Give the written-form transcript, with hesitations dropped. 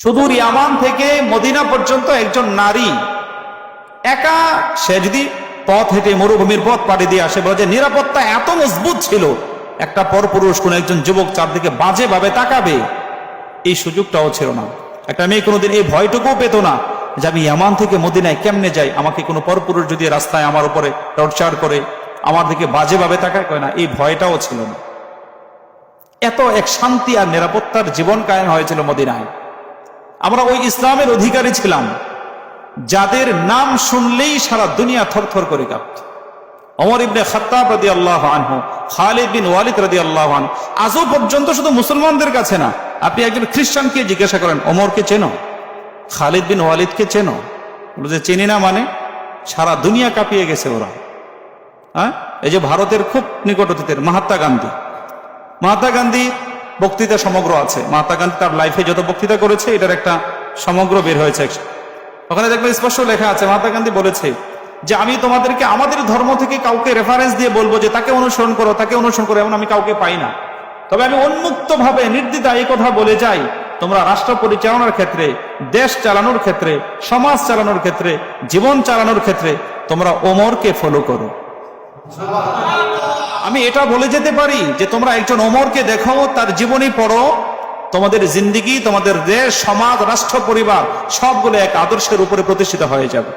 সুদূর ইয়ামান থেকে মদিনা পর্যন্ত একজন নারী একা, সে যদি পথ হেঁটে মরুভূমির পথ পাড়ি দিয়ে আসে, বলে যে নিরাপত্তা এত মজবুত ছিল, একটা পরপুরুষ কোন একজন যুবক চারদিকে বাজে ভাবে তাকাবে এই সুযোগটাও ছিল না। একটা মেয়ে কোনোদিন এই ভয়টুকুও পেত না যে আমি ইয়ামান থেকে মদিনায় কেমনে যাই, আমাকে কোনো পরপুরুষ যদি রাস্তায় আমার উপরে টর্চার করে, আমার দিকে বাজে ভাবে তাকায়, কয় না, এই ভয়টাও ছিল না। এত এক শান্তি আর নিরাপত্তার জীবন কায়েম হয়েছিল মদিনায়। আমরা ওই ইসলামের অধিকারী ছিলাম যাদের নাম শুনলেই সারা দুনিয়া থরথর করে কাঁপত। ওমর ইবনে খাত্তাব রাদিয়াল্লাহু আনহু, খালিদ বিন ওয়ালিদ রাদিয়াল্লাহু আনহু। আজও পর্যন্ত শুধু মুসলমানদের কাছে না, আপনি একজন খ্রিস্টানকে জিজ্ঞাসা করেন, ওমরকে চেনো, খালিদ বিন ওয়ালিদকে চেনো, বলে যে চিনি না, মানে সারা দুনিয়া কাঁপিয়ে গেছে ওরা। হ্যাঁ, এই যে ভারতের খুব নিকট অতীতের মহাত্মা গান্ধী বক্তৃতা সমগ্র আছে। মহাত্মা গান্ধী তার লাইফে যত বক্তৃতা করেছে এটার একটা সমগ্র বের হয়েছে। ওখানে দেখবেন স্পষ্ট লেখা আছে, মহাত্মা গান্ধী বলেছে যে আমি তোমাদেরকে আমাদের ধর্ম থেকে কাউকে রেফারেন্স দিয়ে বলবো যে তাকে অনুসরণ করো, এমন আমি কাউকে পাই না। তবে আমি উন্মুক্ত ভাবে নির্দ্বিধায় এই কথা বলে যাই, তোমরা রাষ্ট্র পরিচালনার ক্ষেত্রে, দেশ চালানোর ক্ষেত্রে, সমাজ চালানোর ক্ষেত্রে, জীবন চালানোর ক্ষেত্রে তোমরা ওমরকে ফলো করো। আমি এটা বলে যেতে পারি যে তোমরা একজন ওমরকে দেখো, তার জীবনী পড়ো, তোমাদের জিন্দেগি, তোমাদের দেশ, সমাজ, রাষ্ট্র, পরিবার সবগুলো এক আদর্শের উপরে প্রতিষ্ঠিত হয়ে যাবে।